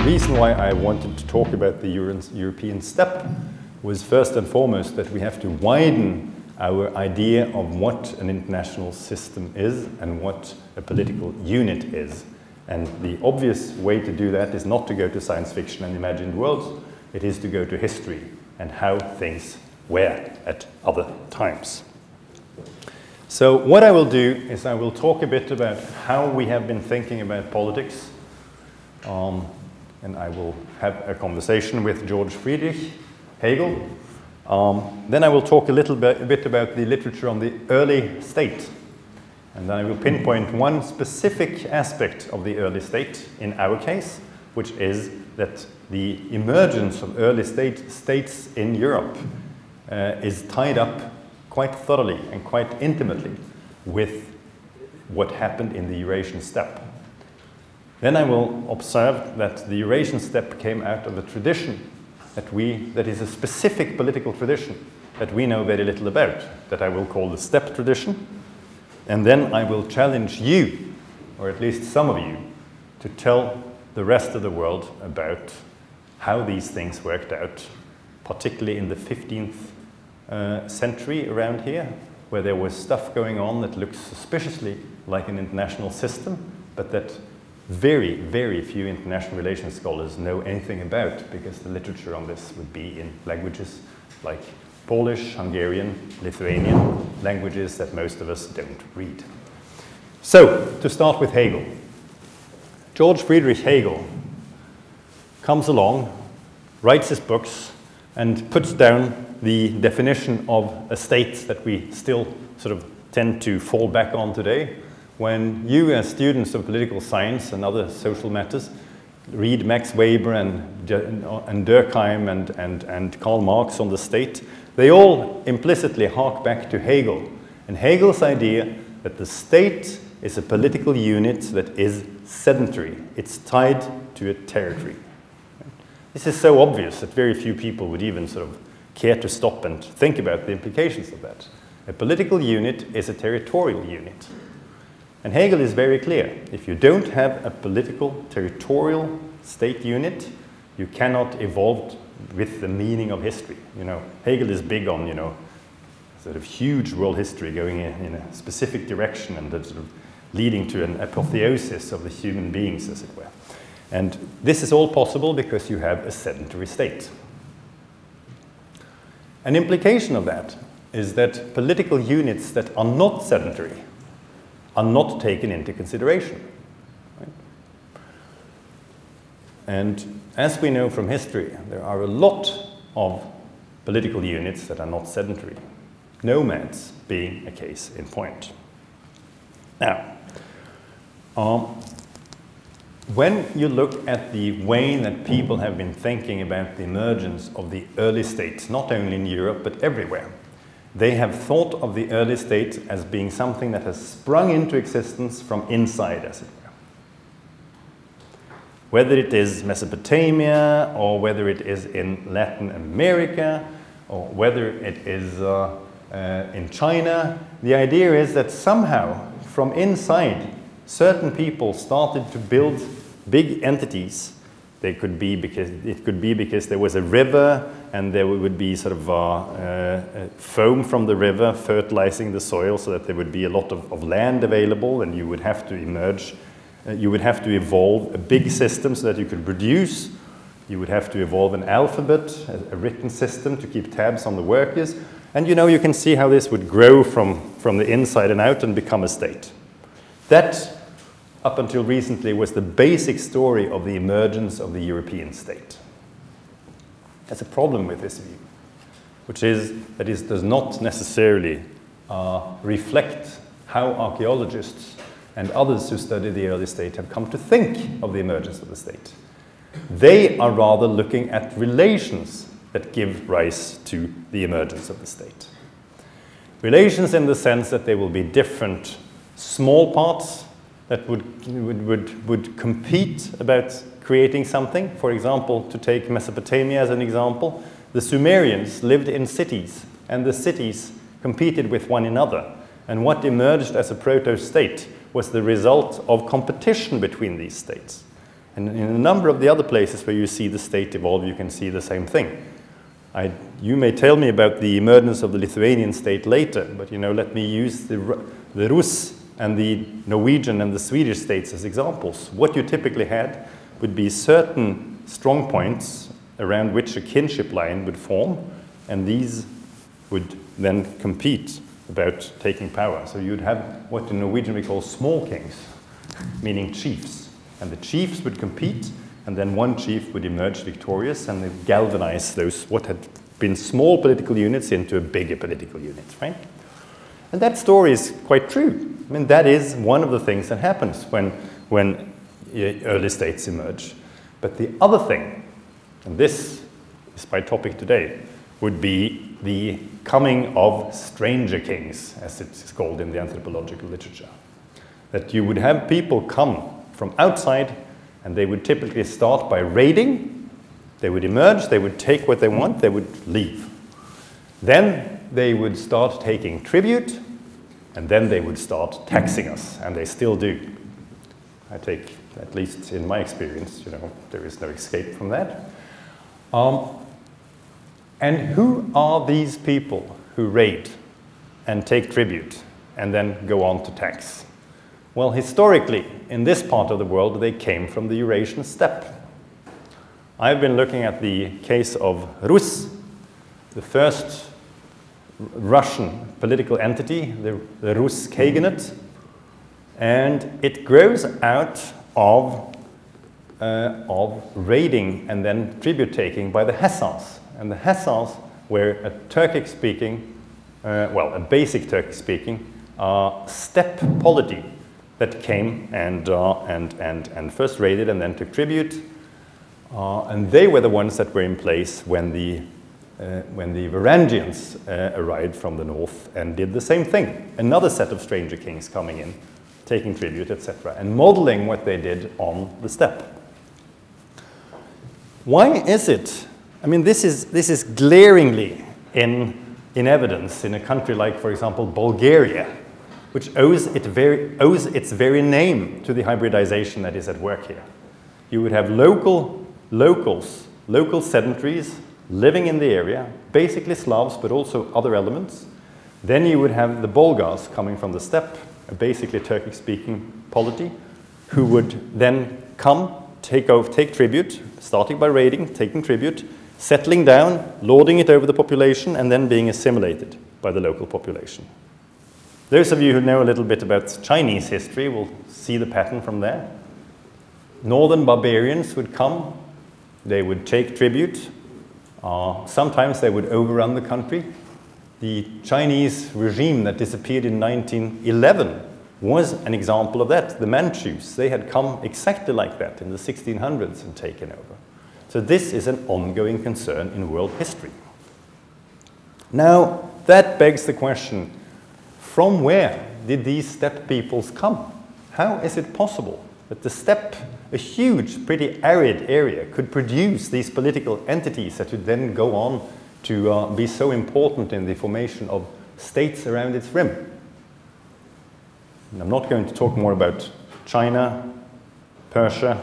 reason why I wanted to talk about the European steppe was first and foremost that we have to widen our idea of what an international system is and what a political unit is. And the obvious way to do that is not to go to science fiction and imagined worlds, it is to go to history and how things were at other times. So what I will do is I will talk a bit about how we have been thinking about politics, and I will have a conversation with George Friedrich Hegel. Then I will talk a bit about the literature on the early state. And then I will pinpoint one specific aspect of the early state in our case, which is that the emergence of early states in Europe is tied up quite thoroughly and quite intimately with what happened in the Eurasian steppe. Then I will observe that the Eurasian steppe came out of a tradition that is a specific political tradition that we know very little about, that I will call the steppe tradition. And then I will challenge you, or at least some of you, to tell the rest of the world about how these things worked out, particularly in the 15th century around here, where there was stuff going on that looks suspiciously like an international system, but that very, very few international relations scholars know anything about, because the literature on this would be in languages like Polish, Hungarian, Lithuanian, languages that most of us don't read. So, to start with Hegel. George Friedrich Hegel comes along, writes his books, and puts down the definition of a state that we still sort of tend to fall back on today. When you, as students of political science and other social matters, read Max Weber and Durkheim and Karl Marx on the state, they all implicitly hark back to Hegel, and Hegel's idea that the state is a political unit that is sedentary. It's tied to a territory. This is so obvious that very few people would even sort of care to stop and think about the implications of that. A political unit is a territorial unit. And Hegel is very clear. If you don't have a political, territorial state unit, you cannot evolve with the meaning of history. You know, Hegel is big on, sort of huge world history going in a specific direction and sort of leading to an apotheosis of the human beings, as it were. And this is all possible because you have a sedentary state. An implication of that is that political units that are not sedentary are not taken into consideration. Right? And as we know from history, there are a lot of political units that are not sedentary, nomads being a case in point. Now, when you look at the way that people have been thinking about the emergence of the early states, not only in Europe but everywhere, they have thought of the early state as being something that has sprung into existence from inside, as it were. Whether it is Mesopotamia, or whether it is in Latin America, or whether it is in China, the idea is that somehow, from inside, certain people started to build big entities. It could be because there was a river and there would be sort of foam from the river fertilizing the soil so that there would be a lot of land available, and you would have to you would have to evolve a big system so that you could produce. You would have to evolve an alphabet, a written system to keep tabs on the workers. And you can see how this would grow from the inside and out and become a state. That, up until recently, was the basic story of the emergence of the European state. There's a problem with this view, which is that it does not necessarily reflect how archaeologists and others who study the early state have come to think of the emergence of the state. They are rather looking at relations that give rise to the emergence of the state. Relations in the sense that there will be different small parts that would compete about creating something. For example, to take Mesopotamia as an example, the Sumerians lived in cities, and the cities competed with one another. And what emerged as a proto-state was the result of competition between these states. And in a number of the other places where you see the state evolve, you can see the same thing. You may tell me about the emergence of the Lithuanian state later, but let me use the Rus and the Norwegian and the Swedish states as examples. What you typically had would be certain strong points around which a kinship line would form, and these would then compete about taking power. So you'd have what in Norwegian we call small kings, meaning chiefs. And the chiefs would compete, and then one chief would emerge victorious and then galvanize those what had been small political units into a bigger political unit, right? And that story is quite true. I mean, that is one of the things that happens when early states emerge. But the other thing, and this is my topic today, would be the coming of stranger kings, as it's called in the anthropological literature. That you would have people come from outside, and they would typically start by raiding. They would emerge, they would take what they want, they would leave. Then they would start taking tribute, and then they would start taxing us, and they still do. I take, at least in my experience, there is no escape from that. And who are these people who raid and take tribute and then go on to tax? Well, historically, in this part of the world, they came from the Eurasian steppe. I've been looking at the case of Rus, the first Russian political entity, the Rus Khaganate, and it grows out of raiding and then tribute taking by the Hussars. And the Hussars were a Turkic-speaking, a basic Turkic-speaking steppe polity that came and first raided and then took tribute. And they were the ones that were in place when the Varangians arrived from the north and did the same thing. Another set of stranger kings coming in, taking tribute, etc., and modeling what they did on the steppe. Why is it? I mean, this is glaringly in evidence in a country like, for example, Bulgaria, which owes its very name to the hybridization that is at work here. You would have local sedentaries living in the area, basically Slavs, but also other elements. Then you would have the Bulgars coming from the steppe, a basically Turkic-speaking polity, who would then come, take tribute, starting by raiding, taking tribute, settling down, lording it over the population, and then being assimilated by the local population. Those of you who know a little bit about Chinese history will see the pattern from there. Northern barbarians would come, they would take tribute, sometimes they would overrun the country. The Chinese regime that disappeared in 1911 was an example of that. The Manchus, they had come exactly like that in the 1600s and taken over. So this is an ongoing concern in world history. Now, that begs the question, from where did these steppe peoples come? How is it possible that the steppe, a huge, pretty arid area, could produce these political entities that would then go on to be so important in the formation of states around its rim? And I'm not going to talk more about China, Persia,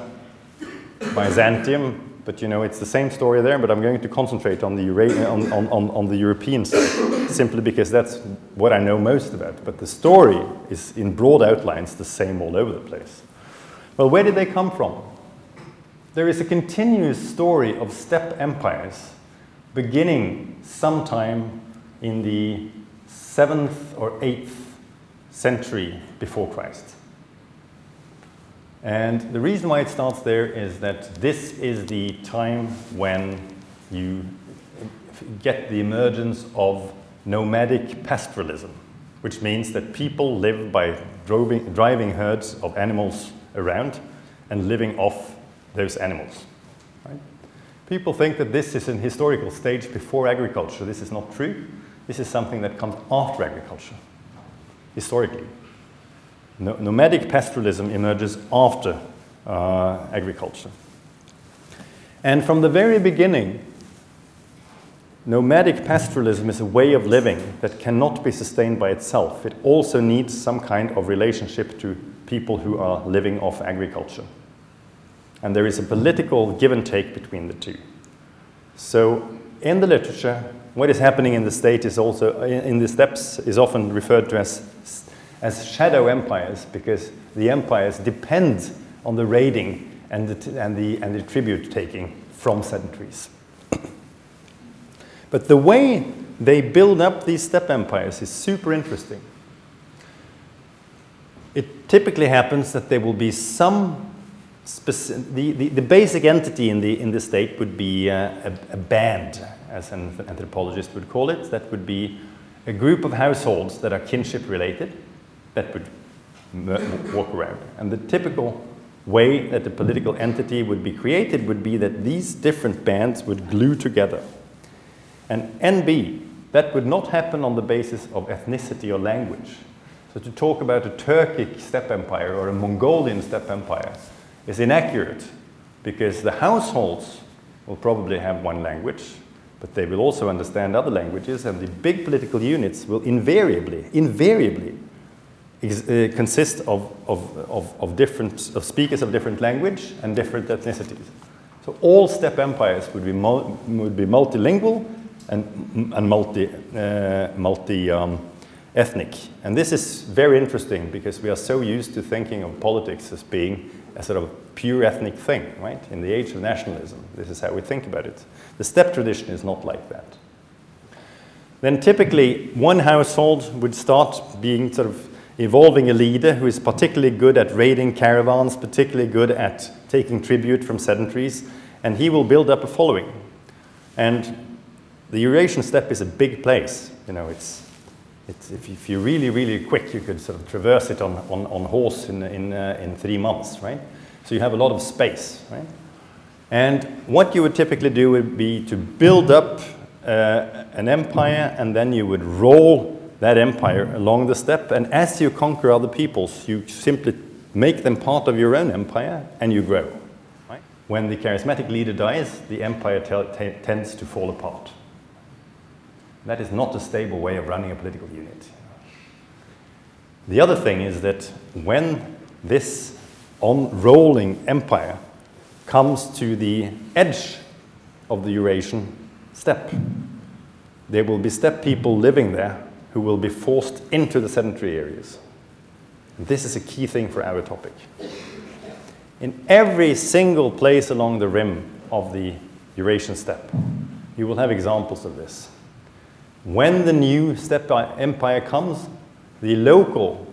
Byzantium, but it's the same story there, but I'm going to concentrate on the European side, simply because that's what I know most about. But the story is, in broad outlines, the same all over the place. Well, where did they come from? There is a continuous story of steppe empires beginning sometime in the 7th or 8th century before Christ. And the reason why it starts there is that this is the time when you get the emergence of nomadic pastoralism, which means that people live by driving herds of animals around and living off those animals. Right? People think that this is an historical stage before agriculture. This is not true. This is something that comes after agriculture, historically. Nomadic pastoralism emerges after agriculture. And from the very beginning, nomadic pastoralism is a way of living that cannot be sustained by itself. It also needs some kind of relationship to people who are living off agriculture. and there is a political give and take between the two. So in the literature, what is happening in the state is also, in the steppes, is often referred to as shadow empires, because the empires depend on the raiding and the tribute taking from sedentaries. But the way they build up these steppe empires is super interesting. It typically happens that there will be some the basic entity in the state would be a band, as an anthropologist would call it. That would be a group of households that are kinship related that would walk around. And the typical way that the political entity would be created would be that these different bands would glue together. And NB, that would not happen on the basis of ethnicity or language. So to talk about a Turkic steppe empire or a Mongolian steppe empire is inaccurate, because the households will probably have one language, but they will also understand other languages, and the big political units will invariably consist of speakers of different language and different ethnicities. So all steppe empires would be multilingual and multi-ethnic. And this is very interesting, because we are so used to thinking of politics as being a sort of pure ethnic thing, right? In the age of nationalism, this is how we think about it. The steppe tradition is not like that. Then typically one household would start being sort of evolving a leader who is particularly good at raiding caravans, particularly good at taking tribute from sedentaries, and he will build up a following. And the Eurasian steppe is a big place. You know, if you're really quick, you could sort of traverse it on horse in 3 months, right? So you have a lot of space, right? And what you would typically do would be to build up an empire, and then you would roll that empire along the steppe. And as you conquer other peoples, you simply make them part of your own empire, and you grow. Right? When the charismatic leader dies, the empire tends to fall apart. That is not a stable way of running a political unit. The other thing is that when this on-rolling empire comes to the edge of the Eurasian steppe, there will be steppe people living there who will be forced into the sedentary areas. And this is a key thing for our topic. In every single place along the rim of the Eurasian steppe, you will have examples of this. When the new steppe empire comes, the local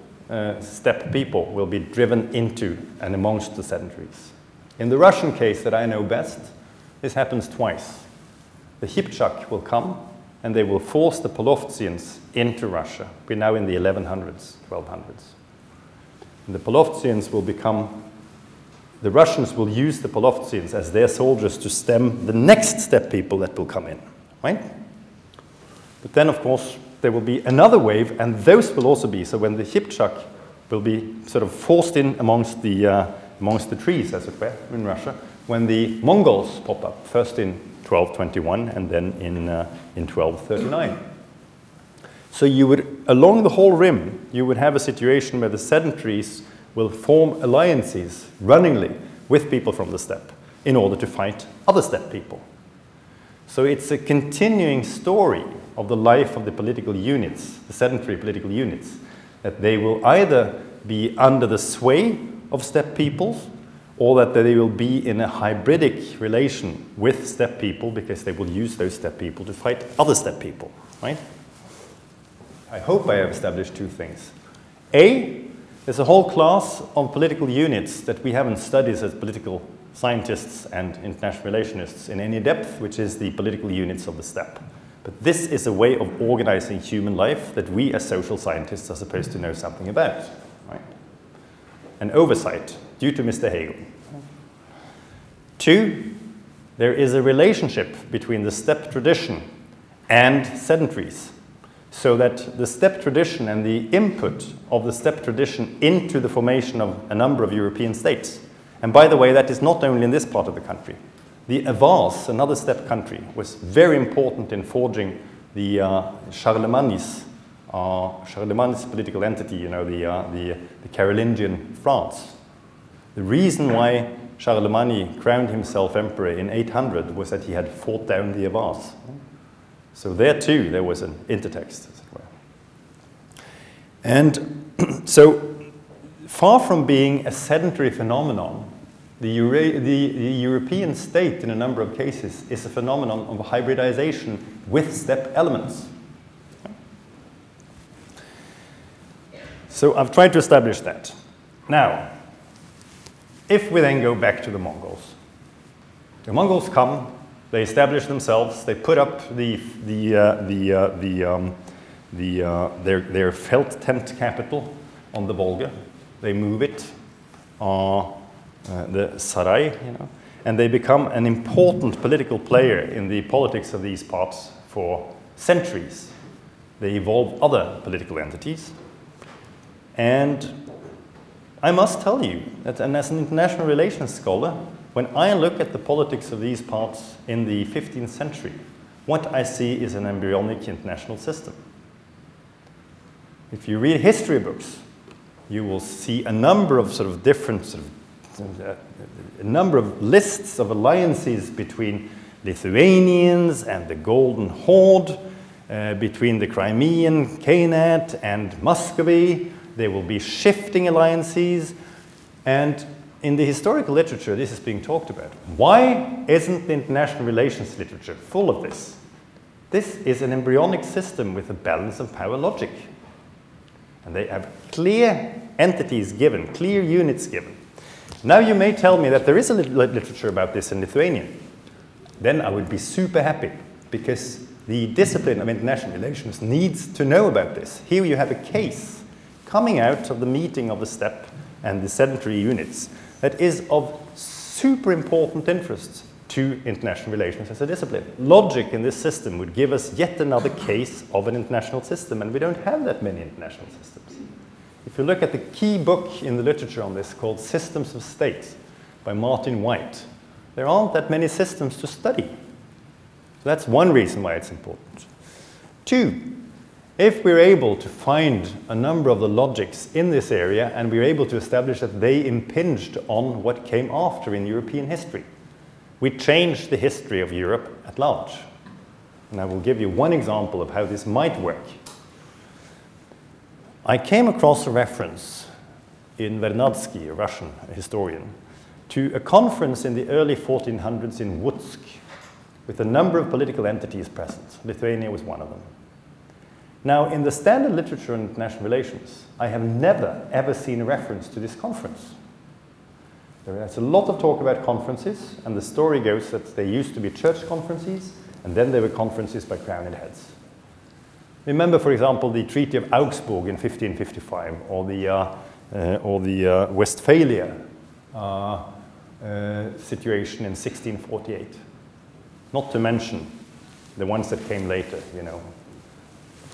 steppe people will be driven into and amongst the sedentaries. In the Russian case that I know best, this happens twice. The Hipchak will come, and they will force the Polovtsians into Russia. We're now in the 1100s, 1200s. And the Polovtsians will become, the Russians will use the Polovtsians as their soldiers to stem the next steppe people that will come in, right? But then, of course, there will be another wave, and those will also be, so when the Hipchak will be sort of forced in amongst the trees, as it were, in Russia, when the Mongols pop up, first in 1221 and then in 1239. So you would, along the whole rim, you would have a situation where the sedentaries will form alliances runningly with people from the steppe in order to fight other steppe people. So it's a continuing story of the life of the political units, the sedentary political units, that they will either be under the sway of steppe peoples, or that they will be in a hybridic relation with steppe people, because they will use those steppe people to fight other steppe people, right? I hope I have established two things. A, there's a whole class of political units that we haven't studied as political scientists and international relationists in any depth, which is the political units of the steppe. But this is a way of organizing human life that we as social scientists are supposed to know something about, right? An oversight due to Mr. Hegel. Two, there is a relationship between the steppe tradition and sedentaries, so that the steppe tradition and the input of the steppe tradition into the formation of a number of European states. And by the way, that is not only in this part of the country. The Avars, another steppe country, was very important in forging the Charlemagne's political entity, you know, the Carolingian France. The reason why Charlemagne crowned himself emperor in 800 was that he had fought down the Avars. So there too, there was an intertext, as it were. And so far from being a sedentary phenomenon, the European state, in a number of cases, is a phenomenon of hybridization with steppe elements. So I've tried to establish that. Now, if we then go back to the Mongols come, they establish themselves, they put up their felt tent capital on the Volga, they move it, the Sarai, you know, and they become an important political player in the politics of these parts for centuries. They evolve other political entities. And I must tell you that, and as an international relations scholar, when I look at the politics of these parts in the 15th century, what I see is an embryonic international system. If you read history books, you will see a number of sort of different a number of lists of alliances between Lithuanians and the Golden Horde, between the Crimean Khanate and Muscovy. There will be shifting alliances, and in the historical literature this is being talked about. Why isn't the international relations literature full of this? This is an embryonic system with a balance of power logic. And they have clear entities given, clear units given. Now you may tell me that there is a literature about this in Lithuanian. Then I would be super happy, because the discipline of international relations needs to know about this. Here you have a case coming out of the meeting of the steppe and the sedentary units that is of super important interest to international relations as a discipline. Logic in this system would give us yet another case of an international system, and we don't have that many international systems. If you look at the key book in the literature on this called Systems of States by Martin White, there aren't that many systems to study. So that's one reason why it's important. Two, if we're able to find a number of the logics in this area and we're able to establish that they impinged on what came after in European history, we change the history of Europe at large. And I will give you one example of how this might work. I came across a reference in Vernadsky, a Russian historian, to a conference in the early 1400s in Łódź with a number of political entities present. Lithuania was one of them. Now, in the standard literature on international relations, I have never, ever seen a reference to this conference. There's a lot of talk about conferences, and the story goes that they used to be church conferences, and then there were conferences by crowned heads. Remember, for example, the Treaty of Augsburg in 1555, or the Westphalia situation in 1648. Not to mention the ones that came later, you know,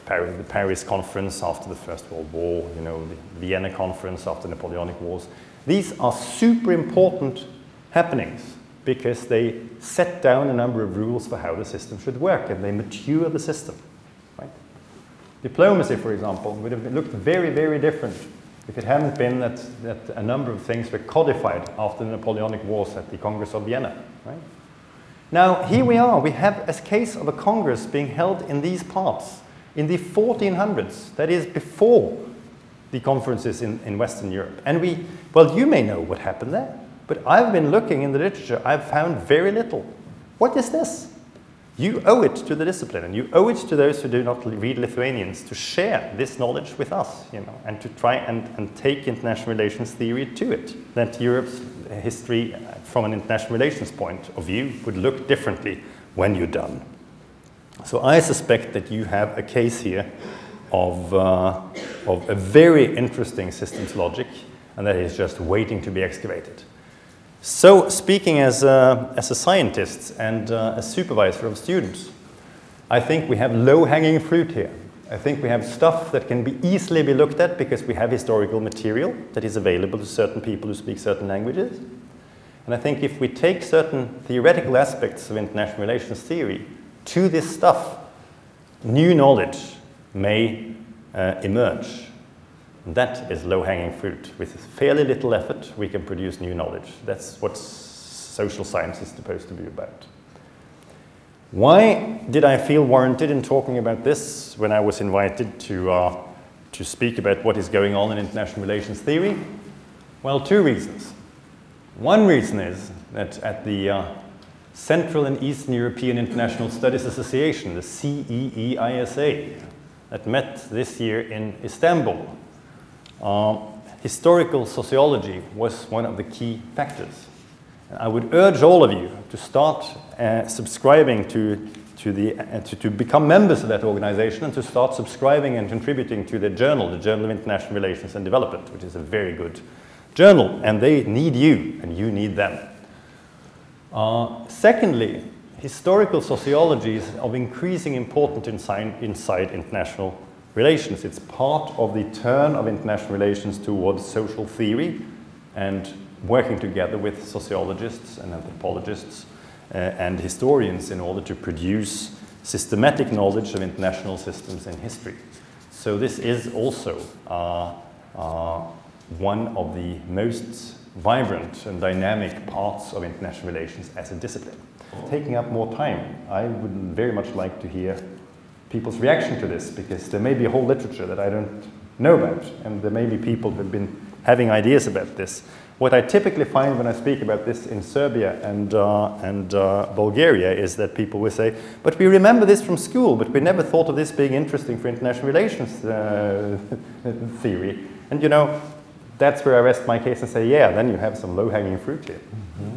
the Paris Conference after the First World War, you know, the Vienna Conference after Napoleonic Wars. These are super important happenings because they set down a number of rules for how the system should work, and they mature the system. Right? Diplomacy, for example, would have looked very, very different if it hadn't been that a number of things were codified after the Napoleonic Wars at the Congress of Vienna. Right? Now, here we are. We have a case of a Congress being held in these parts in the 1400s, that is before the conferences in Western Europe. And well, you may know what happened there, but I've been looking in the literature, I've found very little. What is this? You owe it to the discipline, and you owe it to those who do not read Lithuanians to share this knowledge with us, you know, and to try and take international relations theory to it. That Europe's history from an international relations point of view would look differently when you're done. So I suspect that you have a case here of a very interesting systems logic, and that is just waiting to be excavated. So speaking as a scientist and a supervisor of students, I think we have low-hanging fruit here. I think we have stuff that can be easily be looked at because we have historical material that is available to certain people who speak certain languages. And I think if we take certain theoretical aspects of international relations theory to this stuff, new knowledge may emerge. And that is low-hanging fruit. With fairly little effort, we can produce new knowledge. That's what social science is supposed to be about. Why did I feel warranted in talking about this when I was invited to speak about what is going on in international relations theory? Well, two reasons. One reason is that at the Central and Eastern European International Studies Association, the CEEISA, that met this year in Istanbul, historical sociology was one of the key factors. I would urge all of you to start subscribing to become members of that organization and to start subscribing and contributing to the Journal of International Relations and Development, which is a very good journal, and they need you, and you need them. Secondly, historical sociology is of increasing importance inside international relations. It's part of the turn of international relations towards social theory and working together with sociologists and anthropologists and historians in order to produce systematic knowledge of international systems and history. So this is also one of the most vibrant and dynamic parts of international relations as a discipline. Taking up more time, I would very much like to hear people's reaction to this, because there may be a whole literature that I don't know about, and there may be people who have been having ideas about this. What I typically find when I speak about this in Serbia and Bulgaria is that people will say, but we remember this from school, but we never thought of this being interesting for international relations theory. And you know, that's where I rest my case and say, yeah, then you have some low-hanging fruit here. Mm-hmm.